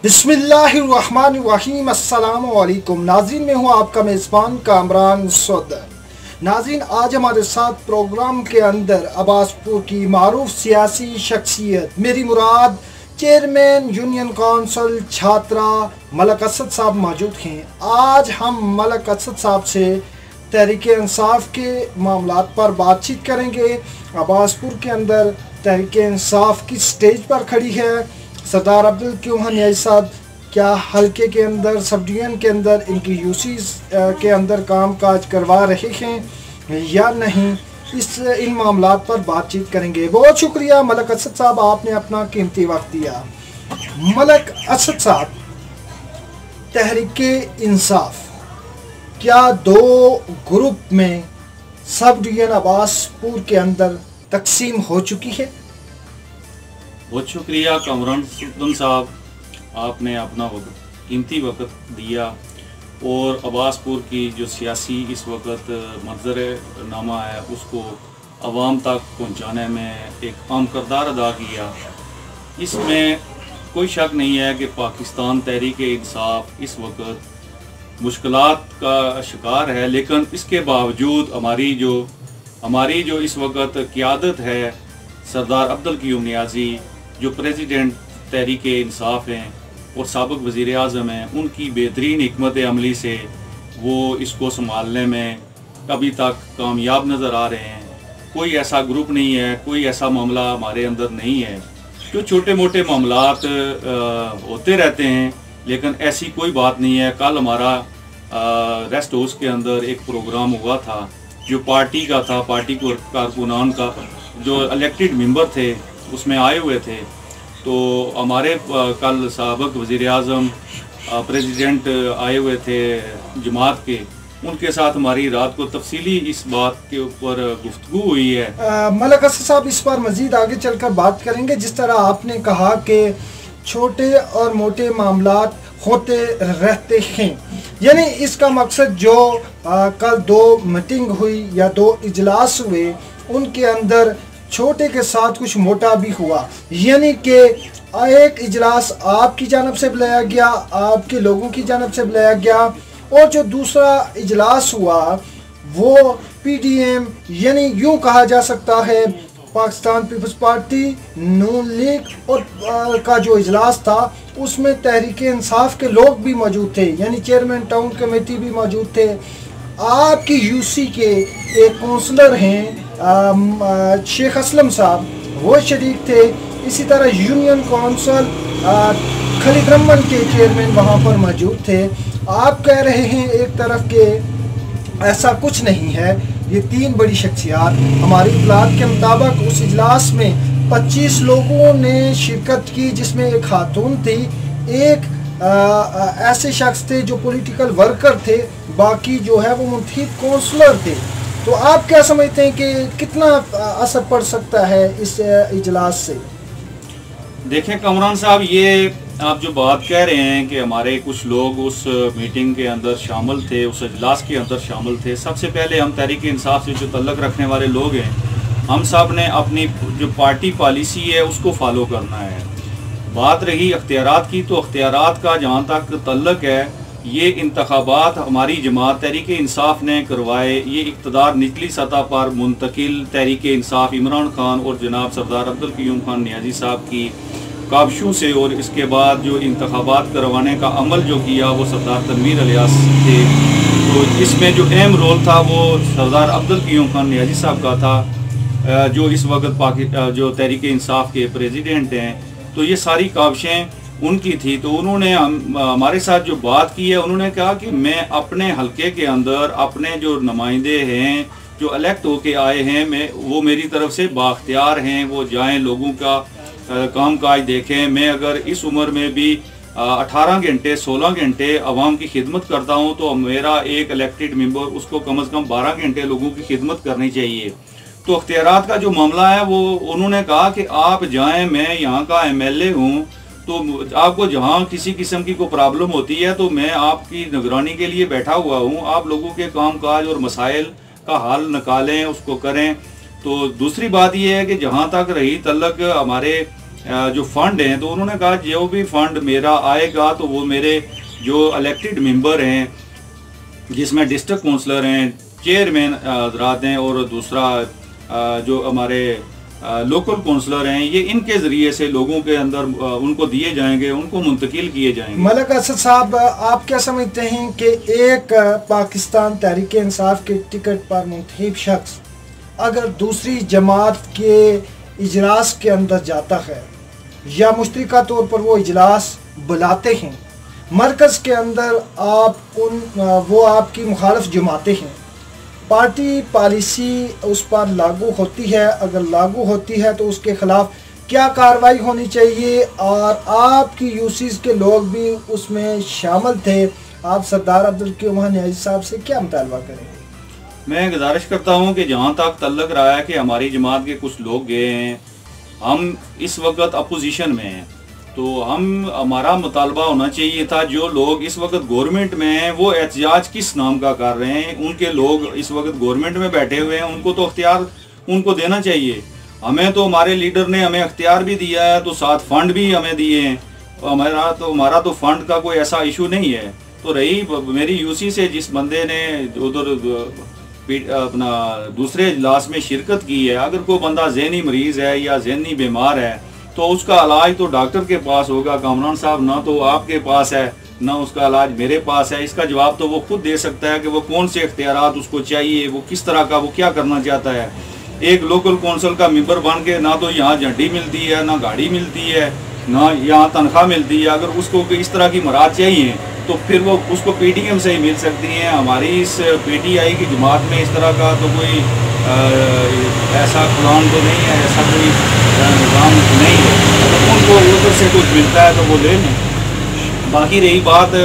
बिस्मिल्लाहिर्रहमानिर्रहीम। अस्सलाम वालेकुम नाज़रीन, मैं हूँ आपका मेज़बान कामरान सौदर। नाज़रीन, आज हमारे साथ प्रोग्राम के अंदर अब्बासपुर की मारूफ सियासी शख्सियत, मेरी मुराद चेयरमैन यूनियन काउंसिल छात्रा मलक असद साहब मौजूद हैं। आज हम मलक असद साहब से तहरीक इंसाफ के मामलात पर बातचीत करेंगे। अब्बासपुर के अंदर तहरीक इंसाफ की स्टेज पर खड़ी है। सरदार अब्दुल क्यूमन न्याजी साहब क्या हल्के के अंदर, सब डिवीजन के अंदर इनकी यूसी के अंदर काम काज करवा रहे हैं या नहीं, इन मामलात पर बातचीत करेंगे। बहुत शुक्रिया मलक असद साहब, आपने अपना कीमती वक्त दिया। मलक असद साहब, तहरीक इंसाफ क्या दो ग्रुप में सब डिवीजन अब्बासपुर के अंदर तकसीम हो चुकी है? बहुत शुक्रिया कामरान साहब, आपने अपना कीमती वक्त दिया और अब्बासपुर की जो सियासी इस वक्त मंजरनामा है उसको आवाम तक पहुंचाने में एक अहम किरदार अदा किया। इसमें कोई शक नहीं है कि पाकिस्तान तहरीक इंसाफ इस वक्त मुश्किलात का शिकार है, लेकिन इसके बावजूद हमारी जो इस वक्त क़ियादत है, सरदार अब्दुल क्यूम न्याजी जो प्रेसिडेंट तहरीक इंसाफ हैं और साबिक़ वज़ीर आज़म हैं, उनकी बेहतरीन हिकमत अमली से वो इसको संभालने में अभी तक कामयाब नज़र आ रहे हैं। कोई ऐसा ग्रुप नहीं है, कोई ऐसा मामला हमारे अंदर नहीं है। जो छोटे मोटे मामलात होते रहते हैं, लेकिन ऐसी कोई बात नहीं है। कल हमारा रेस्ट हाउस के अंदर एक प्रोग्राम हुआ था जो पार्टी का था, पार्टी कारकुनान का जो इलेक्टेड मेंबर थे उसमें आए हुए थे। तो हमारे कल साबिक़ वज़ीर आज़म प्रेसिडेंट आए हुए थे जमात के, उनके साथ हमारी रात को तफसीली इस बात के ऊपर गुफ्तगू हुई है। मलक असद साहब, इस पर मज़ीद आगे चलकर बात करेंगे। जिस तरह आपने कहा कि छोटे और मोटे मामलात होते रहते हैं, यानी इसका मकसद जो कल दो मीटिंग हुई या दो इजलास हुए, उनके अंदर छोटे के साथ कुछ मोटा भी हुआ, यानी कि एक इजलास आपकी जानब से बुलाया गया, आपके लोगों की जानब से बुलाया गया, और जो दूसरा इजलास हुआ वो पीडीएम यानी यूं कहा जा सकता है पाकिस्तान पीपल्स पार्टी नून लीग और का जो इजलास था, उसमें तहरीक इंसाफ के लोग भी मौजूद थे, यानी चेयरमैन टाउन कमेटी भी मौजूद थे। आपकी यूसी के एक काउंसलर हैं शेख असलम साहब, वो शरीक थे। इसी तरह यूनियन काउंसिल खालिद रमन के चेयरमैन वहाँ पर मौजूद थे। आप कह रहे हैं एक तरफ के ऐसा कुछ नहीं है। ये तीन बड़ी शख्सियात, हमारी इतलात के मुताबिक उस इजलास में 25 लोगों ने शिरकत की, जिसमें एक खातून थी, एक ऐसे शख्स थे जो पॉलिटिकल वर्कर थे, बाकी जो है वो मुंतखब काउंसलर थे। तो आप क्या समझते हैं कि कितना असर पड़ सकता है इस इजलास से? देखें कामरान साहब, ये आप जो बात कह रहे हैं कि हमारे कुछ लोग उस मीटिंग के अंदर शामिल थे, उस इजलास के अंदर शामिल थे। सबसे पहले हम तहरीक इंसाफ से जो तल्लक रखने वाले लोग हैं, हम सब ने अपनी जो पार्टी पॉलिसी है उसको फॉलो करना है। बात रही अख्तियारात की, तो अख्तियारात का जहाँ तक तल्लक है, ये इंतखाबात हमारी जमात तहरीक इंसाफ ने करवाए। ये इक़्तिदार निचली सतह पर मुंतकिल तहरीक इंसाफ इमरान खान और जनाब सरदार अब्दुल क्यूम खान न्याजी साहब की काबशों से, और इसके बाद जो इंतखाबात करवाने का अमल जो किया वो सरदार तनवीर इलियास थे। तो इसमें जो अहम रोल था वो सरदार अब्दुल क्यूम खान न्याजी साहब का था, जो इस वक्त जो तहरीक इंसाफ के प्रेसिडेंट हैं। तो ये सारी काबशें उनकी थी। तो उन्होंने हमारे साथ जो बात की है, उन्होंने कहा कि मैं अपने हलके के अंदर अपने जो नुमाइंदे हैं जो इलेक्ट होके आए हैं, वो मेरी तरफ से बाख्तियार हैं, वो जाएं लोगों का काम काज देखें। मैं अगर इस उम्र में भी 18 घंटे 16 घंटे आवाम की खिदमत करता हूं, तो मेरा एक इलेक्टेड मेंबर उसको कम से कम 12 घंटे लोगों की खिदमत करनी चाहिए। तो अख्तियारात का जो मामला है वो उन्होंने कहा कि आप जाएं, मैं यहाँ का MLA हूँ, तो आपको जहाँ किसी किस्म की कोई प्रॉब्लम होती है तो मैं आपकी निगरानी के लिए बैठा हुआ हूँ। आप लोगों के काम काज और मसाइल का हल निकालें, उसको करें। तो दूसरी बात यह है कि जहाँ तक रही तल्लक हमारे जो फंड हैं, तो उन्होंने कहा जो भी फंड मेरा आएगा तो वो मेरे जो इलेक्टेड मेंबर हैं, जिसमें डिस्ट्रिक्ट काउंसलर हैं, चेयरमैन हजरात हैं और दूसरा जो हमारे लोकल काउंसलर हैं, ये इनके ज़रिए से लोगों के अंदर उनको दिए जाएंगे, उनको मुंतकिल किए जाएंगे। मलिक असद साहब, आप क्या समझते हैं कि एक पाकिस्तान तहरीक इंसाफ के टिकट पर मुंतखब शख्स अगर दूसरी जमात के इजलास के अंदर जाता है या मुश्तरका तौर पर वो इजलास बुलाते हैं, मरकज़ के अंदर वो आपकी मुखालिफ जमातें हैं, पार्टी पॉलिसी उस पर लागू होती है, अगर लागू होती है तो उसके खिलाफ क्या कार्रवाई होनी चाहिए? और आपकी यूसीज के लोग भी उसमें शामिल थे, आप सरदार अब्दुल न्याजी साहब से क्या मुतालबा करेंगे? मैं गुजारिश करता हूं कि जहां तक तल्लक रहा है कि हमारी जमात के कुछ लोग गए हैं, हम इस वक्त अपोजिशन में हैं, तो हमारा मुतालबा होना चाहिए था जो लोग इस वक्त गवर्नमेंट में हैं वो एहतजाज किस नाम का कर रहे हैं, उनके लोग इस वक्त गवर्नमेंट में बैठे हुए हैं, उनको तो अख्तियार उनको देना चाहिए। हमें तो हमारे लीडर ने हमें अख्तियार भी दिया है, तो साथ फंड भी हमें दिए हैं, हमारा तो फंड का कोई ऐसा इशू नहीं है। तो रही मेरी यूसी से जिस बंदे ने उधर अपना दूसरे इजलास में शिरकत की है, अगर कोई बंदा ज़हनी मरीज़ है या ज़हनी बीमार है तो उसका इलाज तो डॉक्टर के पास होगा कामरान साहब, ना तो आपके पास है ना उसका इलाज मेरे पास है। इसका जवाब तो वो खुद दे सकता है कि वो कौन से इख्तियारात उसको चाहिए, वो किस तरह का, वो क्या करना चाहता है। एक लोकल कौंसिल का मेंबर बन के ना तो यहाँ झंडी मिलती है, ना गाड़ी मिलती है, ना यहाँ तनख्वाह मिलती है। अगर उसको इस तरह की मराद चाहिए तो फिर वो उसको पीटीएम से ही मिल सकती हैं। हमारी इस पीटीआई की जमात में इस तरह का तो कोई ऐसा प्लान तो नहीं है, ऐसा कोई निज़ाम नहीं है। तो उनको उधर से कुछ मिलता है तो वो ले लें। बाकी रही बात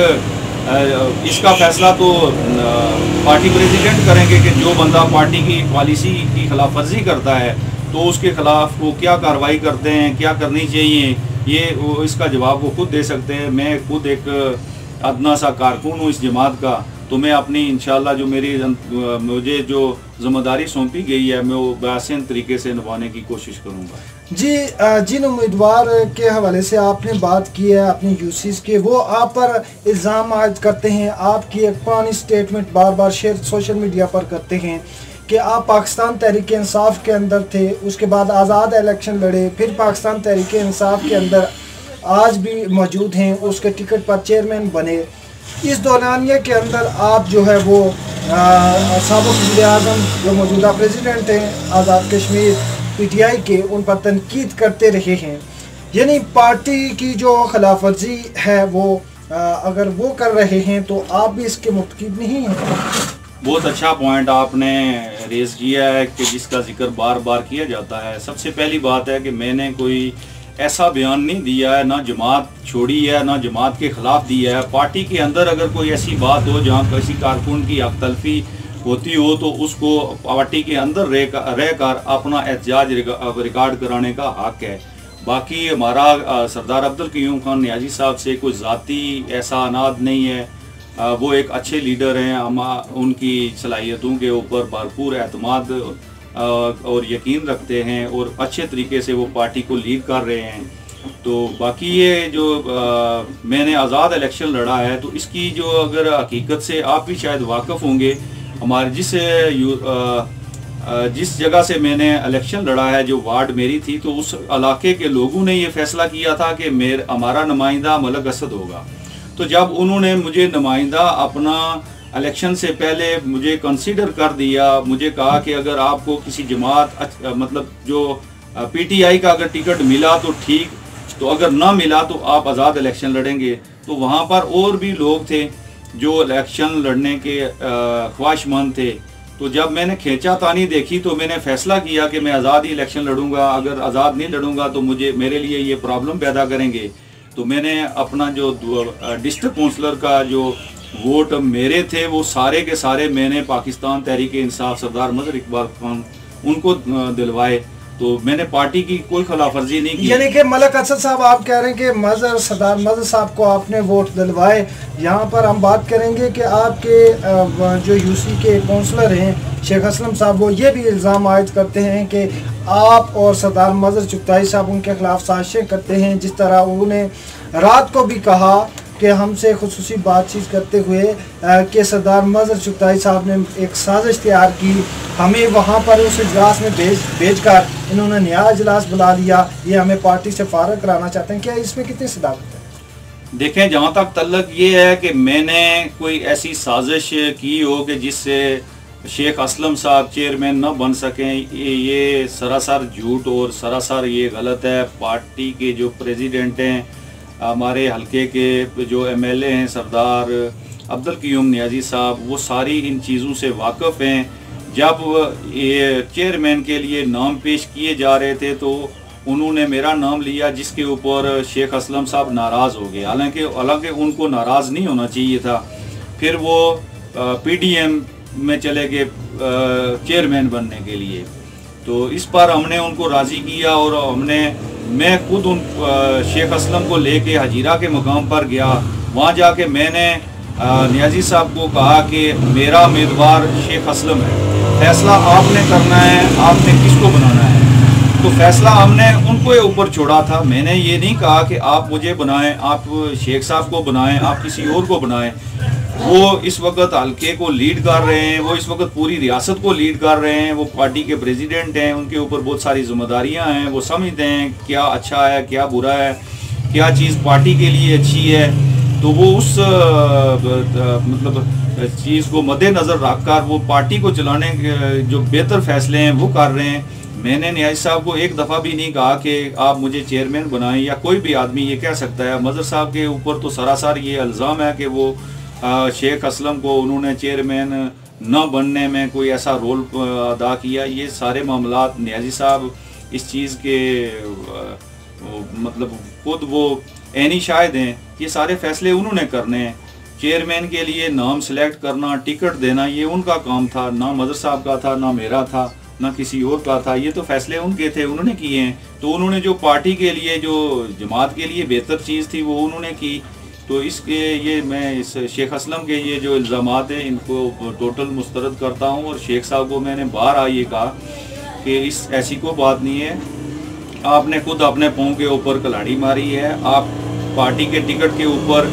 इसका फैसला तो पार्टी प्रेसिडेंट करेंगे कि जो बंदा पार्टी की पॉलिसी की खिलाफ वर्जी करता है तो उसके खिलाफ वो क्या कार्रवाई करते हैं, क्या करनी चाहिए, ये इसका जवाब वो खुद दे सकते हैं। मैं खुद एक अदना सा कारकुन हूँ इस जमात का, तो मैं अपनी इंशाल्लाह जो मुझे जो जिम्मेदारी सौंपी गई है मैं वो बेहसन तरीके से निभाने की कोशिश करूँगा। जी, जिन उम्मीदवार के हवाले से आपने बात की है अपनी यूसीज के, वो आप पर इल्ज़ाम आयद करते हैं, आपकी एक पुरानी स्टेटमेंट बार बार शेयर सोशल मीडिया पर करते हैं कि आप पाकिस्तान तहरीक इंसाफ के अंदर थे, उसके बाद आज़ाद इलेक्शन लड़े, फिर पाकिस्तान तहरीक इंसाफ के अंदर आज भी मौजूद हैं, उसके टिकट पर चेयरमैन बने। इस दौरानिया के अंदर आप जो है वो साबिक़ वज़ीर-ए-आज़म जो मौजूदा प्रेसिडेंट हैं आज़ाद कश्मीर पीटीआई के, उन पर तनकीद करते रहे हैं। यानी पार्टी की जो खिलाफ वर्जी है वो अगर वो कर रहे हैं तो आप भी इसके मुतकिब नहीं हैं। बहुत अच्छा पॉइंट आपने रेज़ किया है कि जिसका जिक्र बार बार किया जाता है। सबसे पहली बात है कि मैंने कोई ऐसा बयान नहीं दिया है, ना जमात छोड़ी है, ना जमात के ख़िलाफ़ दिया है। पार्टी के अंदर अगर कोई ऐसी बात हो जहाँ किसी कारकुन की हक तलफी होती हो तो उसको पार्टी के अंदर रहकर अपना एहतजाज रिकॉर्ड कराने का हक है। बाकी हमारा सरदार अब्दुल न्याजी साहब से कोई ज़ाती ऐसा अनाद नहीं है। वो एक अच्छे लीडर हैं, हम उनकी सलाहियतों के ऊपर भरपूर एतमाद और यकीन रखते हैं और अच्छे तरीके से वो पार्टी को लीड कर रहे हैं। तो बाकी ये जो मैंने आज़ाद इलेक्शन लड़ा है तो इसकी जो अगर हकीकत से आप भी शायद वाकिफ़ होंगे, हमारे जिस जगह से मैंने इलेक्शन लड़ा है, जो वार्ड मेरी थी, तो उस इलाके के लोगों ने ये फैसला किया था कि हमारा नुमाइंदा मलिक असद होगा। तो जब उन्होंने मुझे नुमाइंदा अपना इलेक्शन से पहले मुझे कंसीडर कर दिया, मुझे कहा कि अगर आपको किसी जमात मतलब जो पीटीआई का अगर टिकट मिला तो ठीक, तो अगर ना मिला तो आप आज़ाद इलेक्शन लड़ेंगे। तो वहाँ पर और भी लोग थे जो इलेक्शन लड़ने के ख्वाहिशमंद थे। तो जब मैंने खींचातानी देखी तो मैंने फ़ैसला किया कि मैं आज़ाद ही इलेक्शन लड़ूंगा, अगर आज़ाद नहीं लड़ूंगा तो मेरे लिए ये प्रॉब्लम पैदा करेंगे। तो मैंने अपना जो डिस्ट्रिक्ट काउंसलर का जो वोट मेरे थे वो सारे के सारे मैंने पाकिस्तान तहरीक इंसाफ सरदार मजहर इकबाल खान उनको दिलवाए। तो मैंने पार्टी की कोई खिलाफ वर्जी नहीं की। यानी कि मलक असद साहब आप कह रहे हैं कि मजहर सरदार मजहर साहब को आपने वोट दिलवाए। यहाँ पर हम बात करेंगे कि आपके जो यूसी के काउंसलर हैं शेख असलम साहब, वो ये भी इल्ज़ाम आयद करते हैं कि आप और सरदार मजहर चुगताई साहब उनके खिलाफ साजिशें करते हैं। जिस तरह उन्होंने रात को भी कहा कि हमसे खुसूसी बातचीत करते हुए कि सरदार मजहर चुगताई साहब ने एक साजिश तैयार की, हमें वहाँ पर उस इजलास में भेज कर इन्होंने नया इजलास बुला लिया, ये हमें पार्टी से फारग कराना चाहते हैं। क्या इसमें कितनी सदाकत है? देखें, जहाँ तक तल्लक ये है कि मैंने कोई ऐसी साजिश की हो कि जिससे शेख असलम साहब चेयरमैन न बन सकें, ये सरासर झूठ और सरासर ये गलत है। पार्टी के जो प्रेसिडेंट हैं, हमारे हलके के जो एमएलए हैं सरदार अब्दुल क़य्यूम नियाज़ी साहब, वो सारी इन चीज़ों से वाकिफ़ हैं। जब ये चेयरमैन के लिए नाम पेश किए जा रहे थे तो उन्होंने मेरा नाम लिया, जिसके ऊपर शेख असलम साहब नाराज़ हो गए। हालांकि उनको नाराज़ नहीं होना चाहिए था। फिर वो पीडीएम में चले गए चेयरमैन बनने के लिए। तो इस पर हमने उनको राज़ी किया और मैं खुद उन शेख असलम को लेके हजीरा के मुकाम पर गया। वहाँ जाके मैंने नियाज़ी साहब को कहा कि मेरा उम्मीदवार शेख असलम है, फैसला आपने करना है, आपने किसको बनाना है। तो फैसला हमने उनको ऊपर छोड़ा था। मैंने ये नहीं कहा कि आप मुझे बनाएं, आप शेख साहब को बनाएं, आप किसी और को बनाएं। वो इस वक्त हल्के को लीड कर रहे हैं, वो इस वक्त पूरी रियासत को लीड कर रहे हैं। वो पार्टी के प्रेसिडेंट हैं, उनके ऊपर बहुत सारी जिम्मेदारियां हैं। वो समझते हैं क्या अच्छा है, क्या बुरा है, क्या चीज़ पार्टी के लिए अच्छी है। तो वो उस मतलब चीज़ को मद्देनज़र रखकर वो पार्टी को चलाने के जो बेहतर फैसले हैं वो कर रहे हैं। मैंने नियाज़ी साहब को एक दफ़ा भी नहीं कहा कि आप मुझे चेयरमैन बनाएं, या कोई भी आदमी ये कह सकता है। मजहर साहब के ऊपर तो सरासर ये इल्ज़ाम है कि वो शेख असलम को उन्होंने चेयरमैन न बनने में कोई ऐसा रोल अदा किया। ये सारे मामलात नियाज़ी साहब इस चीज़ के मतलब खुद वो ऐनी शाहिद हैं। ये सारे फैसले उन्होंने करने हैं। चेयरमैन के लिए नाम सेलेक्ट करना, टिकट देना, ये उनका काम था, ना मजहर साहब का था, ना मेरा था, ना किसी और का था। ये तो फैसले उनके थे, उन्होंने किए हैं। तो उन्होंने जो पार्टी के लिए, जो जमात के लिए बेहतर चीज़ थी, वो उन्होंने की। तो इसके ये मैं इस शेख असलम के ये जो इल्ज़ामात हैं इनको टोटल मुस्तरद करता हूँ। और शेख साहब को मैंने बार ये कहा कि इस ऐसी कोई बात नहीं है, आपने खुद अपने पाँव के ऊपर कुल्हाड़ी मारी है। आप पार्टी के टिकट के ऊपर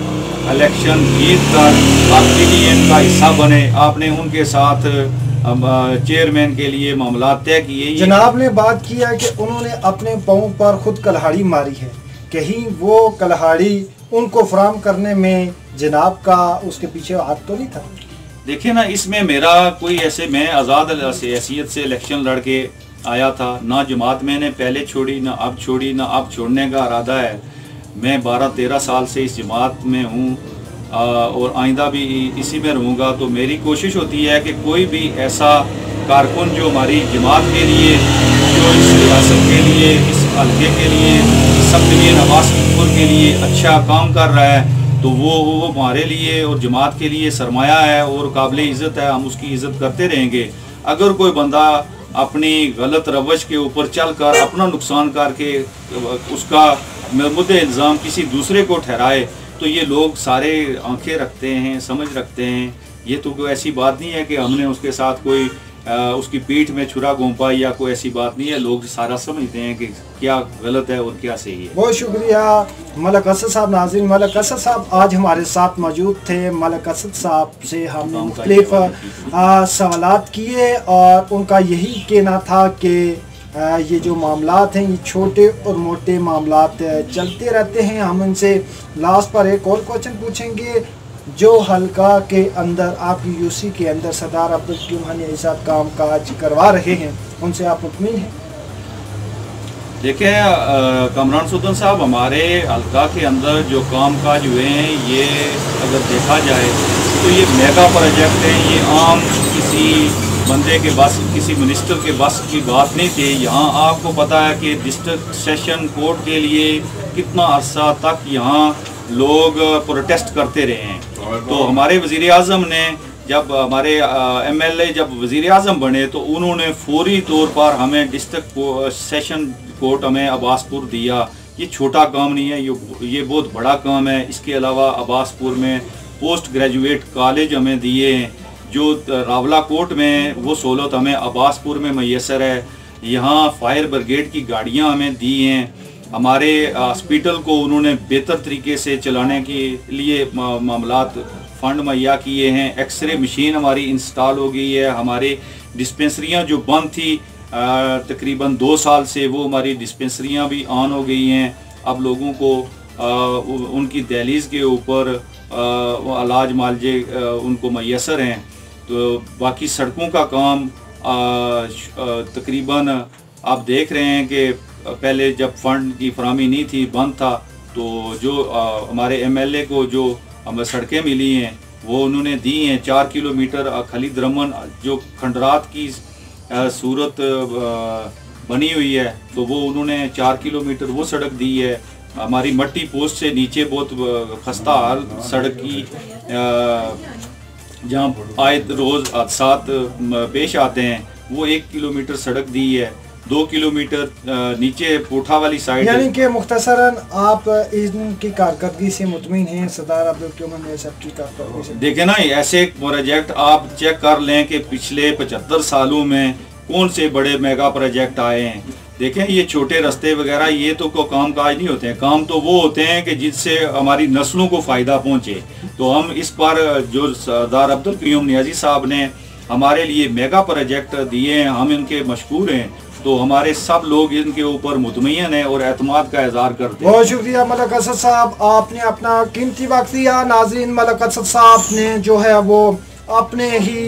इलेक्शन जीत कर आप पीडीएम का हिस्सा बने, आपने उनके साथ चेयरमैन के लिए मामला तय किए। जनाब ने बात किया कि उन्होंने अपने पाँव पर खुद कुल्हाड़ी मारी है, कहीं वो कुल्हाड़ी उनको फराम करने में जनाब का उसके पीछे हाथ तो नहीं था? देखिए ना, इसमें मेरा कोई ऐसे, मैं आज़ाद हैसियत से इलेक्शन लड़के आया था। ना जमात मैंने पहले छोड़ी, ना अब छोड़ी, ना अब छोड़ने का इरादा है। मैं 12-13 साल से इस जमात में हूँ और आइंदा भी इसी में रहूँगा। तो मेरी कोशिश होती है कि कोई भी ऐसा कारकुन जो हमारी जमात के लिए, जो इस रियासत के लिए, इस हल्के के लिए, सबके नवाज़पुर के लिए अच्छा काम कर रहा है, तो वो हमारे लिए और जमात के लिए सरमाया है और काबिल इज़्ज़त है। हम उसकी इज़्ज़त करते रहेंगे। अगर कोई बंदा अपनी गलत रवश के ऊपर चल कर अपना नुकसान करके उसका मुद्दे इल्ज़ाम किसी दूसरे को ठहराए, तो ये लोग सारे आंखें रखते हैं, समझ रखते हैं। ये तो कोई ऐसी बात नहीं है कि हमने उसके साथ कोई उसकी पीठ में छुरा घोंपा, या कोई ऐसी बात नहीं है। लोग सारा समझते हैं कि क्या गलत है और क्या सही है। बहुत शुक्रिया मलक असद साहब। नाज़रीन, मलक असद साहब आज हमारे साथ मौजूद थे। मलक असद साहब से हमने मुख्तलिफ सवालात किए और उनका यही कहना था कि ये जो मामलात हैं ये छोटे और मोटे मामलात चलते रहते हैं। हम इनसे लास्ट पर एक और क्वेश्चन पूछेंगे। जो हल्का के अंदर आपकी यूसी के अंदर सरदार अब्दुल क़य्यूम नियाज़ी साहब काम काज करवा रहे हैं, उनसे आप मुतमिन हैं? देखिए कमरान सुल्तान साहब, हमारे हल्का के अंदर जो काम काज हुए हैं, ये अगर देखा जाए तो ये मेगा प्रोजेक्ट है। ये आम किसी बंदे के बस, किसी मिनिस्टर के बस की बात नहीं थी। यहाँ आपको पता है कि डिस्ट्रिक्ट सेशन कोर्ट के लिए कितना अरसा तक यहाँ लोग प्रोटेस्ट करते रहे हैं। तो हमारे वज़ीर आज़म ने जब हमारे MLA जब वज़ीर आज़म बने तो उन्होंने फौरी तौर पर हमें डिस्ट्रिक्ट सेशन कोर्ट हमें अब्बासपुर दिया। ये छोटा काम नहीं है, ये बहुत बड़ा काम है। इसके अलावा अब्बासपुर में पोस्ट ग्रेजुएट कॉलेज हमें दिए हैं, जो रावला कोट में वो सहूलत हमें अब्बासपुर में मैसर है। यहाँ फायर ब्रिगेड की गाड़ियाँ हमें दी हैं। हमारे हॉस्पिटल को उन्होंने बेहतर तरीके से चलाने के लिए मामलात फ़ंड मुहैया किए हैं। एक्सरे मशीन हमारी इंस्टॉल हो गई है। हमारे डिस्पेंसरियाँ जो बंद थी तकरीबन 2 साल से, वो हमारी डिस्पेंसरियाँ भी ऑन हो गई हैं। अब लोगों को उनकी दहलीज़ के ऊपर इलाज मालजे उनको मैसर हैं। तो बाकी सड़कों का काम तकरीबन आप देख रहे हैं कि पहले जब फंड की फराहमी नहीं थी, बंद था, तो जो हमारे MLA को जो हमें सड़कें मिली हैं वो उन्होंने दी हैं। 4 किलोमीटर खलीद रमन जो खंडरात की सूरत बनी हुई है, तो वो उन्होंने 4 किलोमीटर वो सड़क दी है। हमारी मट्टी पोस्ट से नीचे बहुत खस्ता हाल सड़क की, जहाँ आए रोज़ हादसात पेश आते हैं, वो 1 किलोमीटर सड़क दी है। 2 किलोमीटर नीचे पोठा वाली साइड, यानी कि मुख्तसरन आप इनकी कारकर्दगी से मुतमिन हैं सरदार अब्दुल मेयर साहब की कारकर्दगी से? देखें ना, ऐसे एक प्रोजेक्ट आप चेक कर लें कि पिछले 75 सालों में कौन से बड़े मेगा प्रोजेक्ट आए हैं। देखें, ये छोटे रास्ते वगैरह ये तो को काम काज नहीं होते हैं। काम तो वो होते हैं कि जिससे हमारी नस्लों को फ़ायदा पहुँचे। तो हम इस पर जो सरदार अब्दुल क़य्यूम नियाज़ी साहब ने हमारे लिए मेगा प्रोजेक्ट दिए हैं, हम इनके मशकूर हैं। तो हमारे सब लोग इनके ऊपर मुतमईन हैं और एतमाद का इज़हार करते हैं। बहुत शुक्रिया मलक असद साहब, आपने अपना कीमती वक्त दिया। नाज़रीन, मलक असद साहब ने जो है वो अपने ही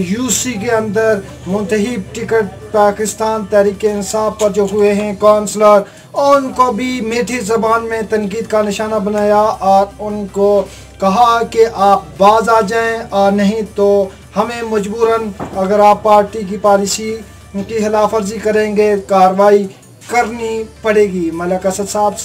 UC के अंदर मुंतहिब टिकट पाकिस्तान तहरीक इंसाफ पर जो हुए हैं काउंसलर, और उनको भी मीठी ज़बान में तनकीद का निशाना बनाया और उनको कहा कि आप बाज आ जाएं, और नहीं तो हमें मजबूरन अगर आप पार्टी की पॉलिसी की खिलाफ वर्जी करेंगे कार्रवाई करनी पड़ेगी। मलक असद साहब से